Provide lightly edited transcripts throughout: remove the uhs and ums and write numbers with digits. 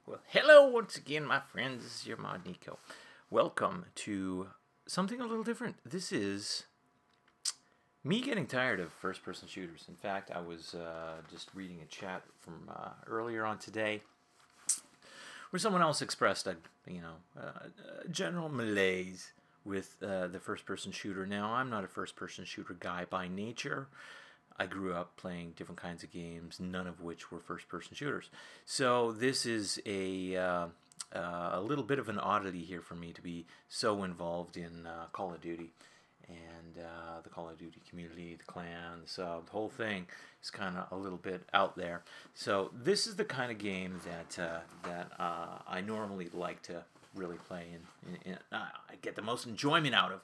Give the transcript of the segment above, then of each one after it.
Well, hello once again, my friends. This is your mod Nico. Welcome to something a little different. This is me getting tired of first-person shooters. In fact, I was just reading a chat from earlier on today where someone else expressed a general malaise with the first-person shooter. Now, I'm not a first-person shooter guy by nature. I grew up playing different kinds of games, none of which were first-person shooters. So this is a little bit of an oddity here for me to be so involved in Call of Duty. And the Call of Duty community, the clan, the sub, the whole thing is kind of a little bit out there. So this is the kind of game that I normally like to really play and I get the most enjoyment out of.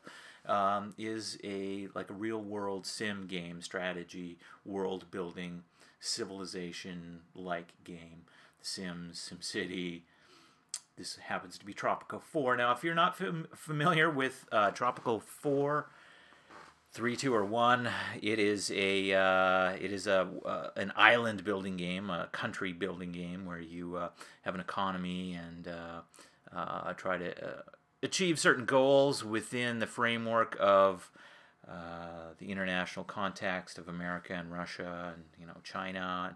Is a real world sim game, strategy, world building, civilization like game. The Sims, SimCity. This happens to be Tropico 4. Now, if you're not familiar with Tropico 4, 3, 2, or 1, it is an island building game, a country building game where you have an economy and try to achieve certain goals within the framework of the international context of America and Russia and China,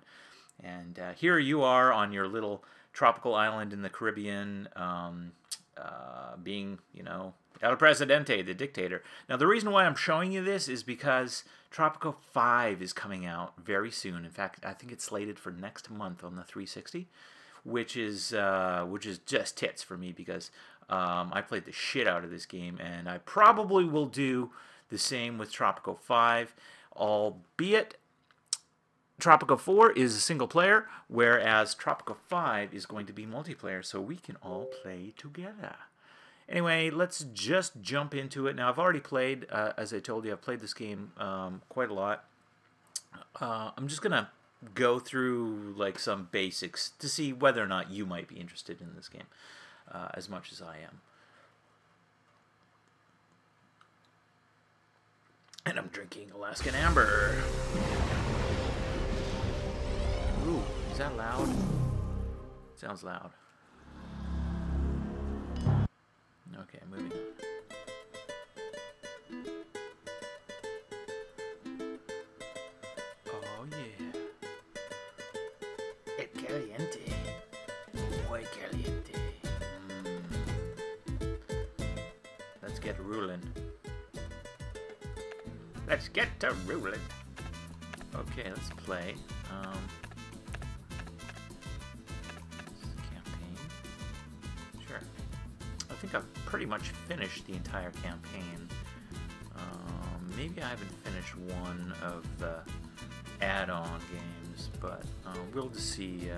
and here you are on your little tropical island in the Caribbean, being El Presidente, the dictator. Now the reason why I'm showing you this is because Tropico 5 is coming out very soon. In fact, I think it's slated for next month on the 360, which is just tits for me because I played the shit out of this game, and I probably will do the same with Tropico 5, albeit Tropico 4 is a single player, whereas Tropico 5 is going to be multiplayer, so we can all play together. Anyway, let's just jump into it. Now, I've already played, as I told you, I've played this game quite a lot. I'm just going to go through some basics to see whether or not you might be interested in this game as much as I am. And I'm drinking Alaskan Amber. Ooh, is that loud? Sounds loud. Okay, moving on. Oh yeah. El caliente. Muy caliente. Let's get rolling. Let's get to rolling. Okay, let's play. Campaign. Sure. I think I've pretty much finished the entire campaign. Maybe I haven't finished one of the add-on games, but we'll just see.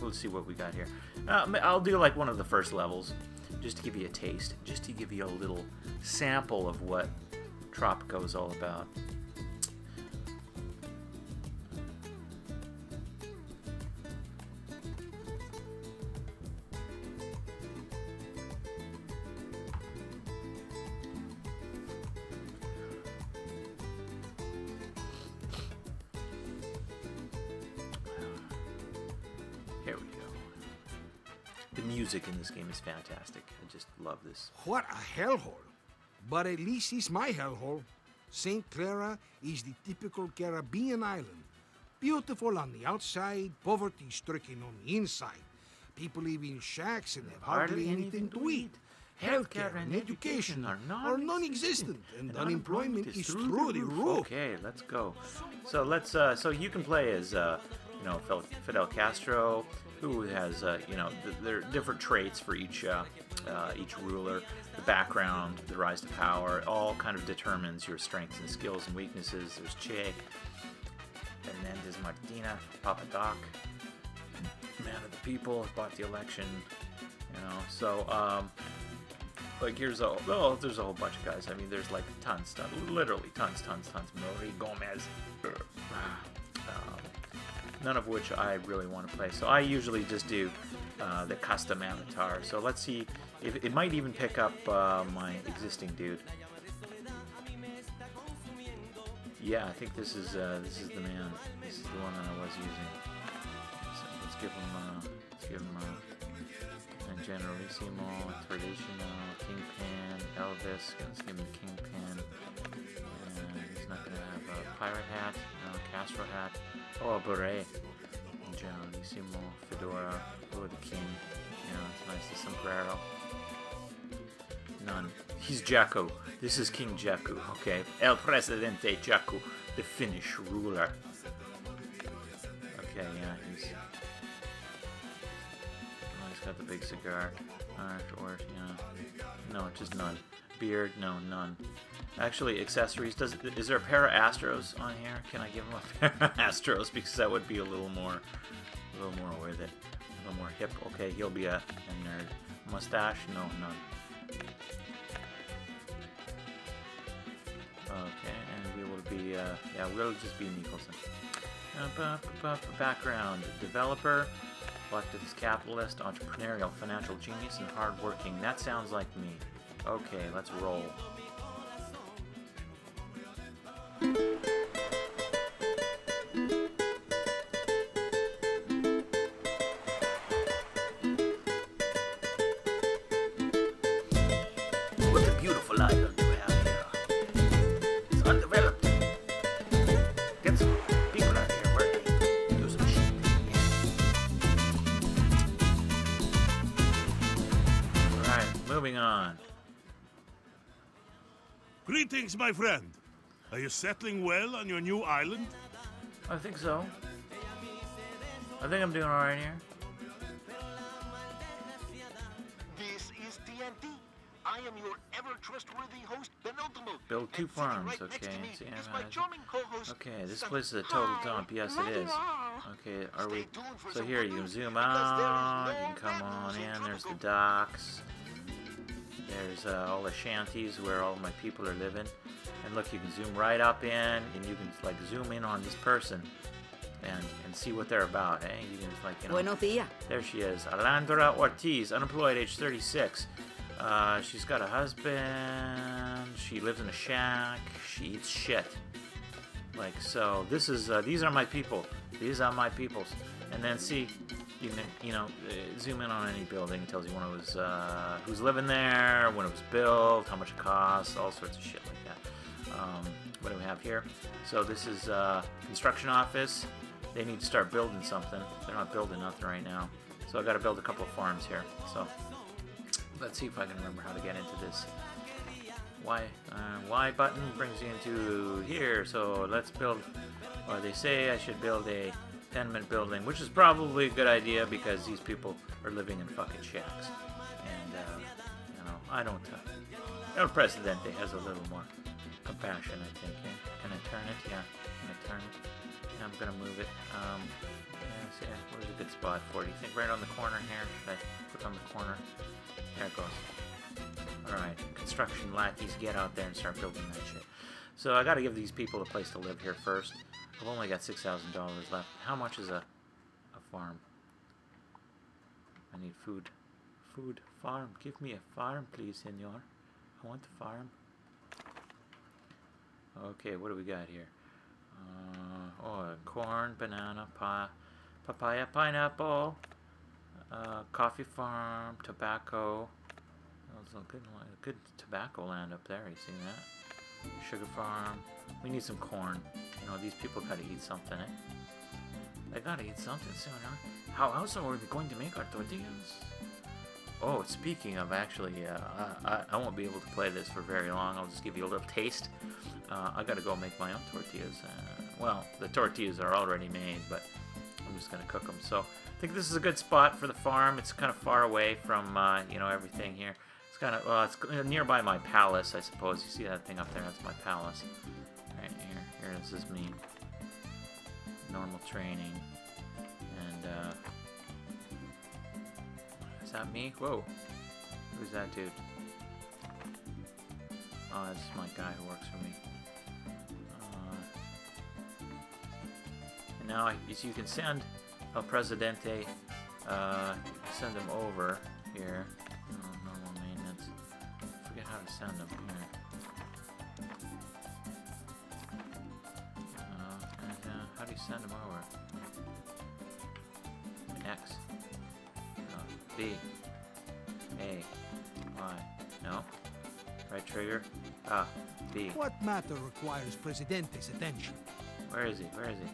We'll see what we got here. I'll do one of the first levels, just to give you a taste, just to give you a little sample of what Tropico is all about. Here we go. The music in this game is fantastic. I just love this. What a hellhole. But at least it's my hellhole. St. Clara is the typical Caribbean island. Beautiful on the outside, poverty-stricken on the inside. People live in shacks and have hardly anything to eat. Healthcare and education are non-existent, and unemployment is through the roof. Okay, let's go. So let's. So you can play as Fidel Castro, who has there are different traits for each ruler. The background, the rise to power, it all kind of determines your strengths and skills and weaknesses. There's Che, Hernandez Martina, Papa Doc, man of the people, bought the election. So here's there's a whole bunch of guys. I mean, there's tons, literally tons. Marie Gomez. None of which I really want to play. So I usually just do the custom avatar. So let's see if it might even pick up my existing dude. Yeah, I think this is the man. This is the one that I was using. So let's Let's give him and Generalissimo, Traditional, Kingpin, Elvis. Let's give him Kingpin. And he's not gonna have a pirate hat, no Castro hat. Oh, a beret. Generalissimo, Fedora, oh, the king. You know, it's nice. The sombrero. None. He's Jakku. This is King Jakku. Okay, El Presidente Jakku, the Finnish ruler. Okay, yeah, he's got the big cigar. Or yeah, no, just none. Beard, no, none. Actually, accessories. Is there a pair of Astros on here? Can I give him a pair of Astros because that would be a little more with it, a little more hip. Okay, he'll be a nerd. Mustache? No, none. Okay, and we will be yeah, we'll just be Nicholson. Background: developer, elected as capitalist, entrepreneurial, financial genius, and hardworking. That sounds like me. Okay, let's roll. What a beautiful island we have here. It's undeveloped. Get some people out here working. Do some shit. Alright, moving on. Greetings, my friend. Are you settling well on your new island? I think so. I think I'm doing alright here. This is TNT. I am your ever-trustworthy host, Penultimate. Build 2 And sitting farms, right next okay. to me See, is my charming co-host, okay, this Sam. place is a total dump. Yes, it is. Okay, are we? So here, you can zoom out. You can come on in. There's the docks. There's all the shanties where all my people are living. And look, you can zoom right up in, and you can like zoom in on this person, and see what they're about. Eh? You can like, you know. Buenos días. There she is, Alandra Ortiz, unemployed, age 36. She's got a husband. She lives in a shack. She eats shit. Like so. This is these are my people. These are my peoples. And then see, you can zoom in on any building. It tells you when it was who's living there, when it was built, how much it costs, all sorts of shit like that. What do we have here? So this is construction office. They need to start building something. They're not building nothing right now. So I got to build a couple of farms here. So let's see if I can remember how to get into this. Y button brings you into here. So let's build. Or they say I should build a tenement building, which is probably a good idea because these people are living in fucking shacks. And you know, I don't. El Presidente has a little more compassion, I think. Eh? Can I turn it? Yeah. Can I turn it? Yeah, I'm gonna move it. Yeah, where's a good spot for it? You think right on the corner here? Should I click on the corner? There it goes. Alright, construction lackeys, get out there and start building that shit. So I gotta give these people a place to live here first. I've only got $6,000 left. How much is a farm? I need food. Food. Farm. Give me a farm, please, senor. I want a farm. Okay, what do we got here? Corn, banana, papaya, pineapple, coffee farm, tobacco. There's a good tobacco land up there. You see that? Sugar farm. We need some corn. You know, these people gotta eat something, eh? They gotta eat something sooner. How else are we going to make our tortillas? Oh, speaking of, actually, I won't be able to play this for very long. I'll just give you a little taste. I gotta go make my own tortillas. Well, the tortillas are already made, but I'm just gonna cook them. So I think this is a good spot for the farm. It's kind of far away from, you know, everything here. It's kind of, well, it's nearby my palace, I suppose. You see that thing up there? That's my palace. Right here. Here, this is me. Normal training. And, is that me? Whoa. Who's that dude? Oh, this is my guy who works for me. And now, you can send El Presidente, send him over here. Normal maintenance. I forget how to send him here. How do you send him over? X. B. A. Y. No. Right trigger. Ah. B. What matter requires Presidente's attention? Where is he? Where is he?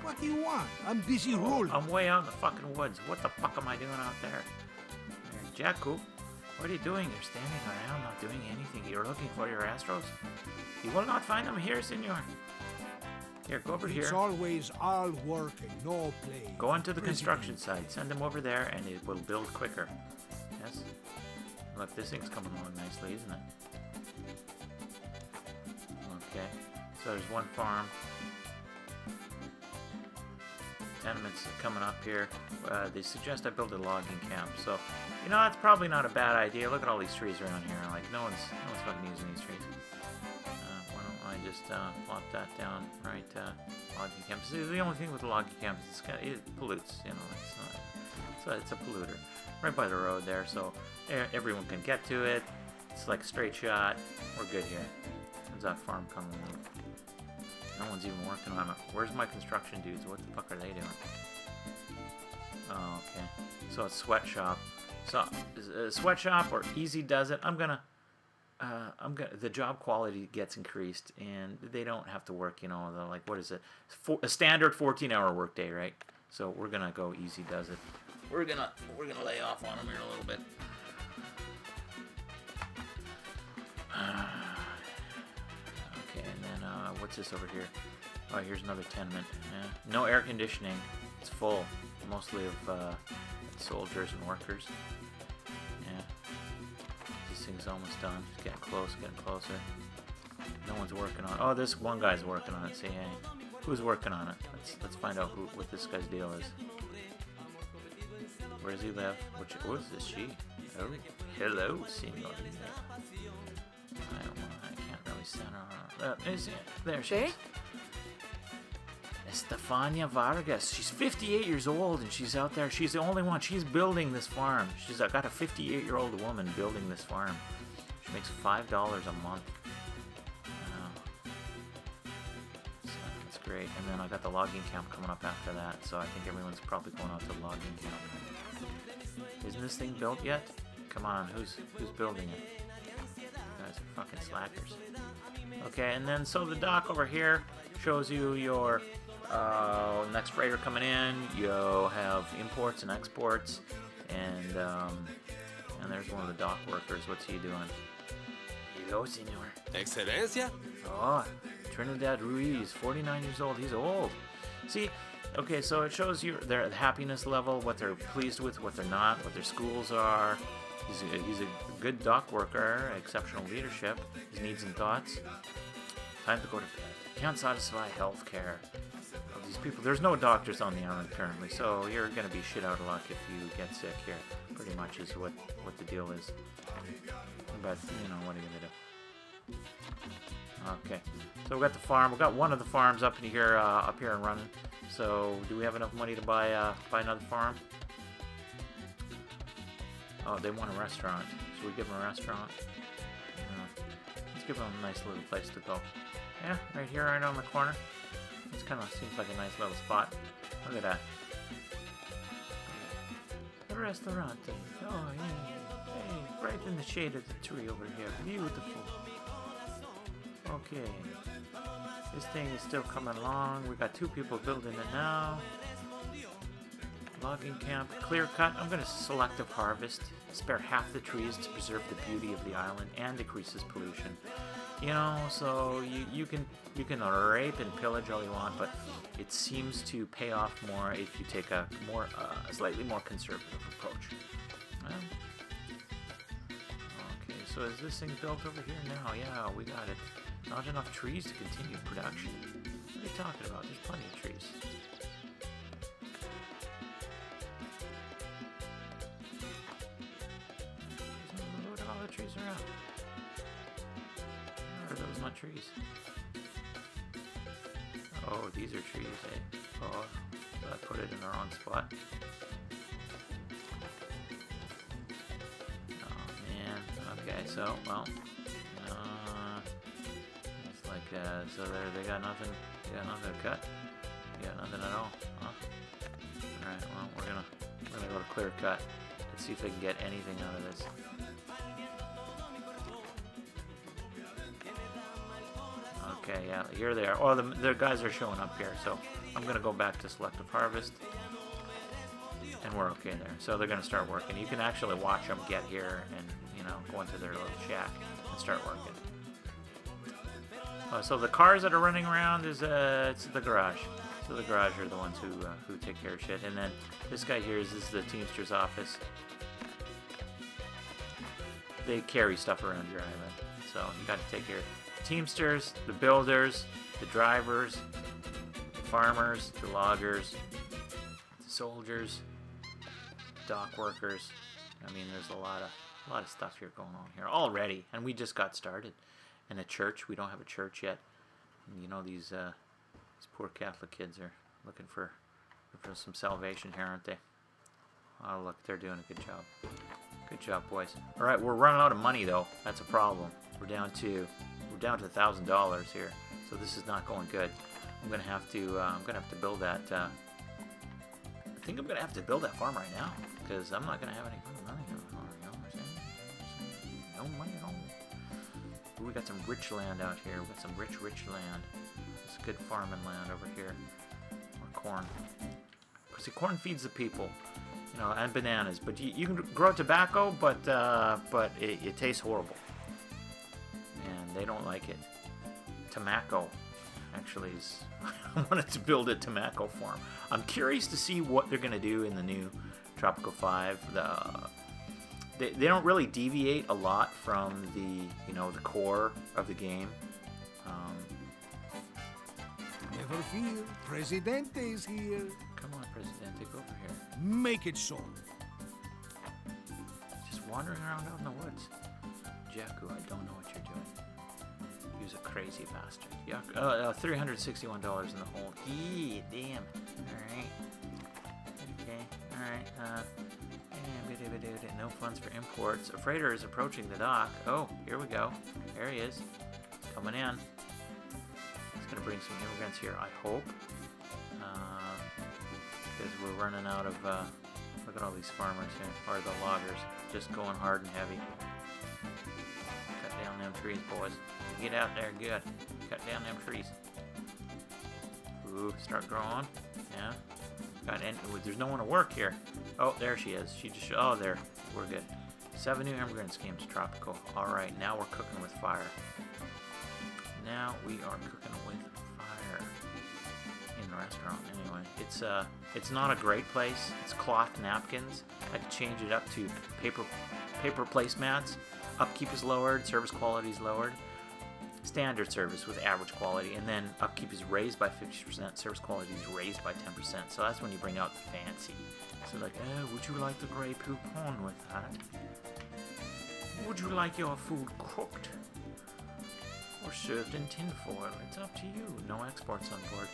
What do you want? I'm busy rolling. I'm way out in the fucking woods. What the fuck am I doing out there? Jakku, what are you doing? You're standing around not doing anything. You're looking for your Astros? You will not find them here, senor. Here, go over here. It's always all work and no play. Go onto the construction site. Send them over there and it will build quicker. Yes? Look, this thing's coming along nicely, isn't it? Okay. So there's one farm. Tenements coming up here. They suggest I build a logging camp. So, you know, that's probably not a bad idea. Look at all these trees around here. Like, no one's fucking using these trees. Why don't I just plop that down, right? Logging camp. See, the only thing with the logging camp is it pollutes. You know, it's not. So it's a polluter, right by the road there. So everyone can get to it. It's like a straight shot. We're good here. There's that farm coming along. No one's even working on it. Where's my construction dudes? What the fuck are they doing? Oh, okay. So it's sweatshop. So sweatshop or easy does it. The job quality gets increased and they don't have to work. You know, like what is it? A standard 14-hour workday, right? So we're gonna go easy does it. We're gonna lay off on them here a little bit. Okay, and then what's this over here? Oh, here's another tenement. Yeah. No air conditioning. It's full, mostly of soldiers and workers. Yeah. This thing's almost done. It's getting close, getting closer. No one's working on it. Oh, this one guy's working on it. See, hey, who's working on it? Let's find out what this guy's deal is. Where does he live? What is this? She? Oh, hello, senor. I can't really center her. There she is. Estefania Vargas. She's 58 years old and she's out there. She's the only one. She's building this farm. She's got a 58-year-old woman building this farm. She makes $5 a month. So that's great. And then I got the logging camp coming up after that. So I think everyone's probably going out to the logging camp. Isn't this thing built yet? Come on, who's building it? You guys are fucking slackers. Okay, and then so the dock over here shows you your next freighter coming in. You'll have imports and exports, and there's one of the dock workers. What's he doing? Hello, senor. Excelencia. Oh, Trinidad Ruiz, 49 years old. He's old. See, okay, so it shows you their happiness level, what they're pleased with, what they're not, what their schools are. He's a good dock worker, exceptional leadership, his needs and thoughts. Time to go to bed. Can't satisfy health care of these people. There's no doctors on the island currently, so you're going to be shit out of luck if you get sick here. Pretty much is what the deal is. But, you know, what are you going to do? Okay, so we got the farm. We got one of the farms up here and running. So, do we have enough money to buy another farm? Oh, they want a restaurant. Should we give them a restaurant? Let's give them a nice little place to go. Yeah, right here, right on the corner. This kind of seems like a nice little spot. Look at that. The restaurant. Oh, yeah. Hey, right in the shade of the tree over here. Beautiful. Okay. This thing is still coming along. We got 2 people building it now. Logging camp, clear cut. I'm going to selective harvest, spare half the trees to preserve the beauty of the island and decreases pollution. You know, so you can rape and pillage all you want, but it seems to pay off more if you take a slightly more conservative approach. Well, okay, so is this thing built over here now? Yeah, we got it. Not enough trees to continue production. What are you talking about? There's plenty of trees. Look at all the trees around. Or are those not trees? Oh, these are trees, eh? Oh, I put it in the wrong spot. Oh, man. Okay, so, well... it's like, so they got nothing to cut. Yeah, nothing at all. Huh? Alright, well, we're gonna go to clear cut. Let's see if they can get anything out of this. Okay, yeah, here they are. Oh, the guys are showing up here, so I'm gonna go back to selective harvest. And we're okay there. So they're gonna start working. You can actually watch them get here and, you know, go into their little shack and start working. So the cars that are running around is it's the garage. So the garage are the ones who take care of shit. And then this guy here is the Teamster's office. They carry stuff around your island, so you got to take care of the Teamsters, the builders, the drivers, the farmers, the loggers, the soldiers, dock workers. I mean, there's a lot of stuff here going on here already, and we just got started. And a church, we don't have a church yet. And you know, these poor Catholic kids are looking for some salvation here, aren't they? Oh, look, they're doing a good job. Good job, boys. All right, we're running out of money though. That's a problem. We're down to $1,000 here, so this is not going good. I'm gonna have to build that. I think I'm gonna have to build that farm right now because I'm not gonna have any money. No money at all. Ooh, we got some rich land out here. We got some rich land. It's good farming land over here. Or corn. See, corn feeds the people, you know, and bananas. But you can grow tobacco, but it tastes horrible, and they don't like it. Tobacco, actually, is. I wanted to build a tobacco farm. I'm curious to see what they're gonna do in the new Tropico 5. They don't really deviate a lot from the core of the game. Never fear, Presidente is here. Come on, Presidente, go over here. Make it so. Just wandering around out in the woods. Jakku, I don't know what you're doing. You're a crazy bastard. $361 in the hole. Yeah, damn. Alright. Okay, alright. No funds for imports. A freighter is approaching the dock. Oh, here we go. There he is. Coming in. He's going to bring some immigrants here, I hope. Because we're running out of... look at all these farmers here. Or the loggers. Just going hard and heavy. Cut down them trees, boys. Get out there good. Cut down them trees. Ooh, start growing. Yeah. There's no one to work here. Oh, there she is. She just... Oh, there. We're good. 7 new immigrant schemes, Tropico. Alright, now we're cooking with fire. Now we are cooking with fire. In the restaurant, anyway. It's not a great place. It's cloth napkins. I could change it up to paper placemats. Upkeep is lowered. Service quality is lowered. Standard service with average quality, and then upkeep is raised by 50%, service quality is raised by 10%, so that's when you bring out the fancy. So like, would you like the Grey Poupon with that? Would you like your food cooked? Or served in tinfoil? It's up to you. No exports on board.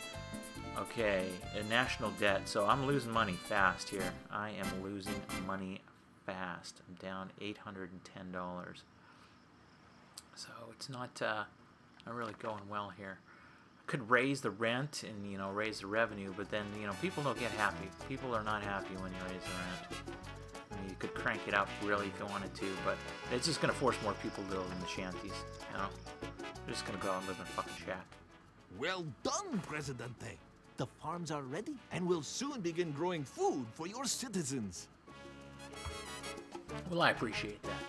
Okay, a national debt, so I'm losing money fast here. I am losing money fast. I'm down $810. So it's not really going well here. I could raise the rent and, you know, raise the revenue, but then, you know, people don't get happy. People are not happy when you raise the rent. I mean, you could crank it up really if you wanted to, but it's just going to force more people to live in the shanties, you know? They're just going to go out and live in a fucking shack. Well done, Presidente. The farms are ready and will soon begin growing food for your citizens. Well, I appreciate that.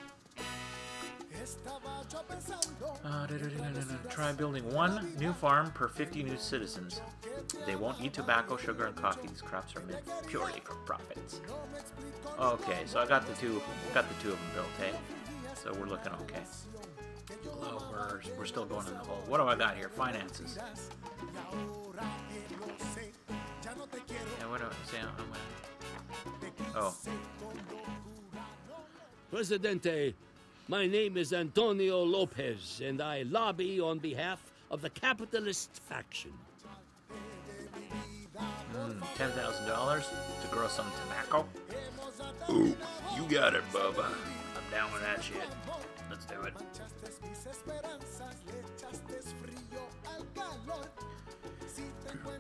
Try building 1 new farm per 50 new citizens. They won't eat tobacco, sugar, and coffee. These crops are meant purely for profits. Okay, so I got the two of them built, hey? So we're looking okay. Hello, we're still going in the hole. What do I got here? Finances. Yeah, what do I say? Oh. Presidente, my name is Antonio Lopez, and I lobby on behalf of the capitalist faction. $10,000 to grow some tobacco? Ooh, you got it, Bubba. I'm down with that shit. Let's do it.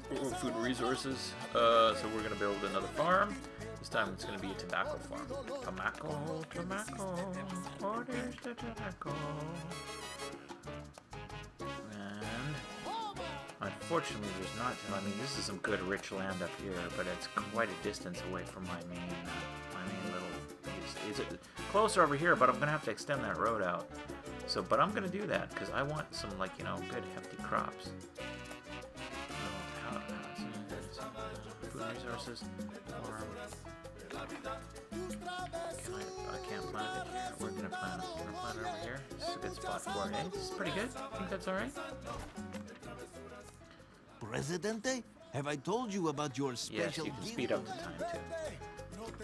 food resources. So we're gonna build another farm. This time it's gonna be a tobacco farm. Tobacco, tobacco. What is the tobacco? And unfortunately, there's not. I mean, this is some good rich land up here, but it's quite a distance away from my main little. Is it closer over here? But I'm gonna have to extend that road out. So, but I'm gonna do that because I want some, like, you know, good hefty crops. Food resources. Farm. I can't plant it here. We're gonna plant it over here. This is a good spot for it. Hey, this is pretty good. I think that's all right. Presidente, have I told you about your Yes, special you can gift? speed up the time too.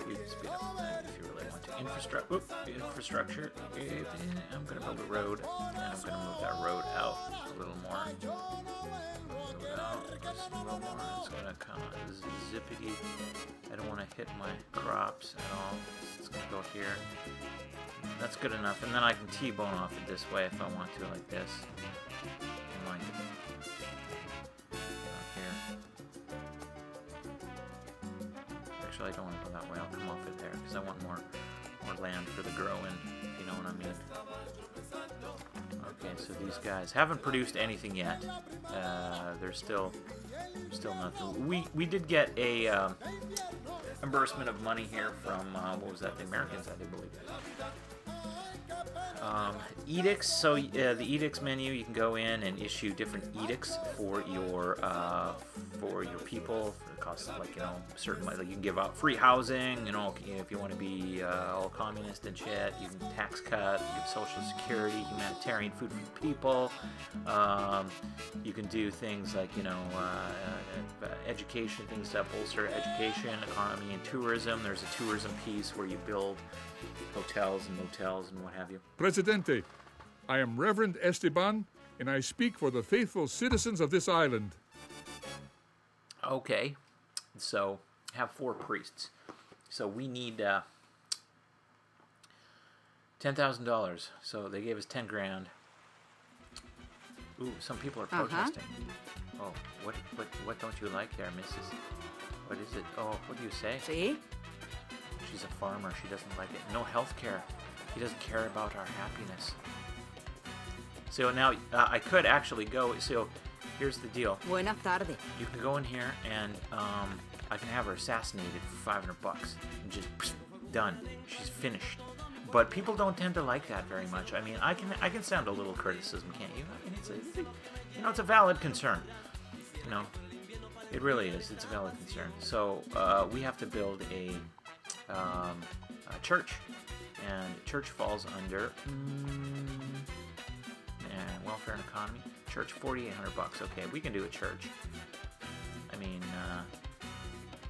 You can speed up the time if you really want to. Infrastructure. I'm gonna build a road, and I'm gonna move that road out a little more. Move it out just a little more. It's gonna kind of zippity. I don't want to hit my crops at all. It's gonna go here. That's good enough, and then I can T-bone off it this way if I want to, like this. And like here. Actually, I don't want to go that way. I'll come off it there because I want more land for the growing, if you know what I mean. Okay, so these guys haven't produced anything yet. There's still nothing. We did get a reimbursement of money here from what was that? The Americans, I do believe. Edicts. So the edicts menu, you can go in and issue different edicts for your people. It costs, like, you know, certain money. Like, you can give out free housing. You know, if you want to be all communist and shit, you can tax cut. You give Social Security, humanitarian food for the people. You can do things like, you know, education, things to bolster education, economy, and tourism. There's a tourism piece where you build hotels and motels and what have you. Presidente, I am Reverend Esteban, and I speak for the faithful citizens of this island. Okay, so have 4 priests. So we need $10,000. So they gave us 10 grand. Ooh, some people are protesting. Oh, what don't you like there, Mrs.? What is it? Oh, what do you say? See? She's a farmer. She doesn't like it. No health care. He doesn't care about our happiness. So now I could actually go. So here's the deal. Buena tarde. You can go in here and I can have her assassinated for $500 and just done. She's finished. But people don't tend to like that very much. I mean, I can sound a little criticism, can't you? I mean, it's a valid concern. You know, it really is. It's a valid concern. So we have to build a church, and church falls under welfare and economy. Church, $4,800. Okay, we can do a church. I mean,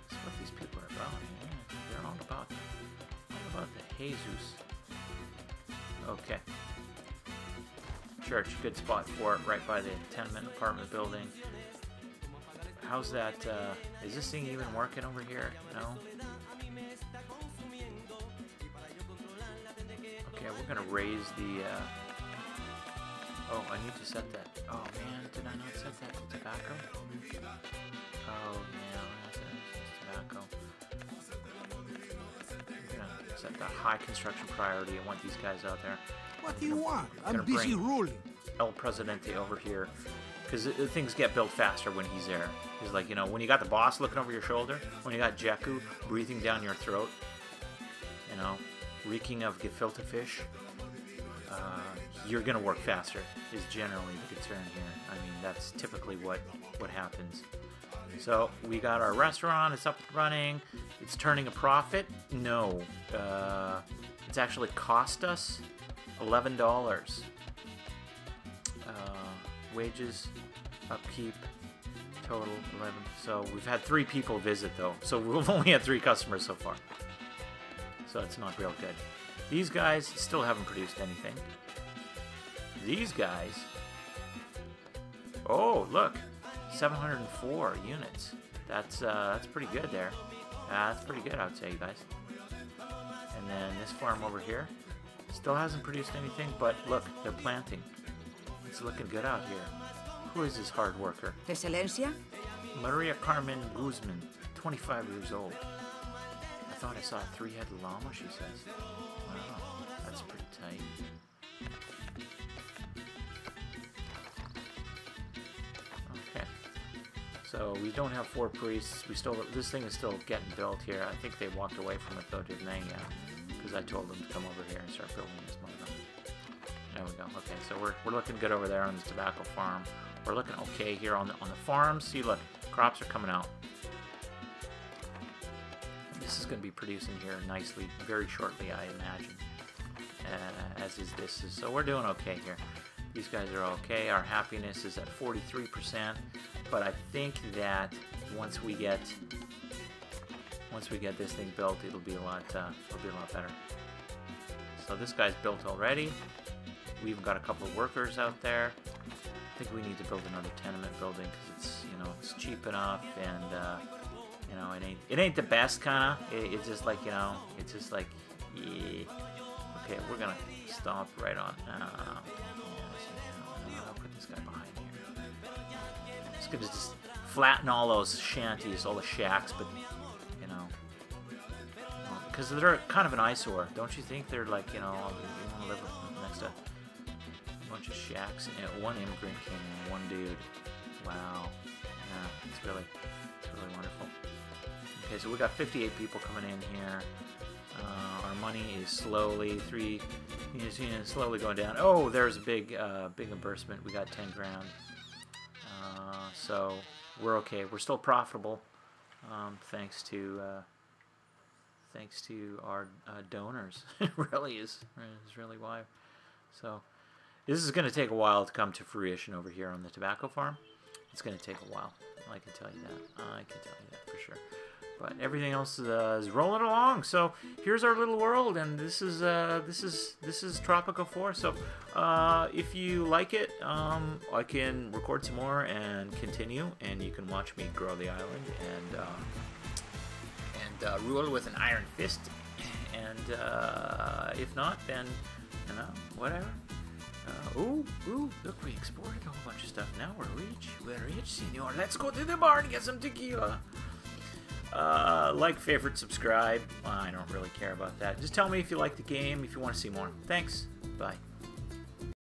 that's what these people are about. Yeah, they're all about the Jesus. Okay. Church, good spot for it, right by the tenement apartment building. How's that? Is this thing even working over here? No. Okay, we're gonna raise the. Oh, I need to set that. Oh man, did I not set that to tobacco? Oh yeah, that's tobacco. I'm gonna set that high construction priority. I want these guys out there. What do you want? I'm busy ruling. El Presidente over here, because things get built faster when he's there. He's like, you know, when you got the boss looking over your shoulder, when you got Jakku breathing down your throat, you know, reeking of gefilte fish, you're gonna work faster. Is generally the concern here. I mean, that's typically what happens. So we got our restaurant. It's up and running. It's turning a profit. No, it's actually cost us $11. Wages, upkeep, total 11. So we've had 3 people visit though. So we've only had 3 customers so far. So it's not real good. These guys still haven't produced anything. These guys. Oh, look, 704 units. That's pretty good there. That's pretty good, I would say, you guys. And then this farm over here still hasn't produced anything, but look, they're planting. It's looking good out here. Who is this hard worker? Excelencia? Maria Carmen Guzman, 25 years old. I thought I saw a 3-headed llama, she says. Wow, that's pretty tight. Okay. So we don't have 4 priests. This thing is still getting built here. I think they walked away from it though, didn't they? Yeah. Because I told them to come over here and start building this one. There we go. Okay, so we're looking good over there on the tobacco farm. We're looking okay here on the farms. See, look, crops are coming out. This is going to be producing here nicely, very shortly, I imagine. As is this. So we're doing okay here. These guys are okay. Our happiness is at 43%, but I think that once we get this thing built, it'll be a lot better. So this guy's built already. We even got a couple of workers out there. I think we need to build another tenement building because it's, you know, it's cheap enough, and you know, it ain't the best kind of. It's just like, you know, it's just like, yeah. Okay, we're gonna stop right on. I'll put this guy behind here. It's gonna just flatten all those shanties, all the shacks, but you know, because they're kind of an eyesore, don't you think? They're like, you know, you want to live next to a bunch of shacks. And one immigrant came in, one dude. Wow, yeah, it's really wonderful. Okay, so we got 58 people coming in here. Our money is slowly slowly going down. Oh, there's a big reimbursement. We got 10 grand. So we're okay. We're still profitable, thanks to our donors. It really is. It's really why. So this is going to take a while to come to fruition over here on the tobacco farm. It's going to take a while. I can tell you that. I can tell you that for sure. But everything else is rolling along. So here's our little world, and this is Tropico 4. So if you like it, I can record some more and continue, and you can watch me grow the island and rule with an iron fist. And if not, then you know, whatever. Ooh, look, we exported a whole bunch of stuff. Now we're rich. We're rich, senor. Let's go to the bar and get some tequila. Like, favorite, subscribe. I don't really care about that. Just tell me if you like the game, if you want to see more. Thanks. Bye.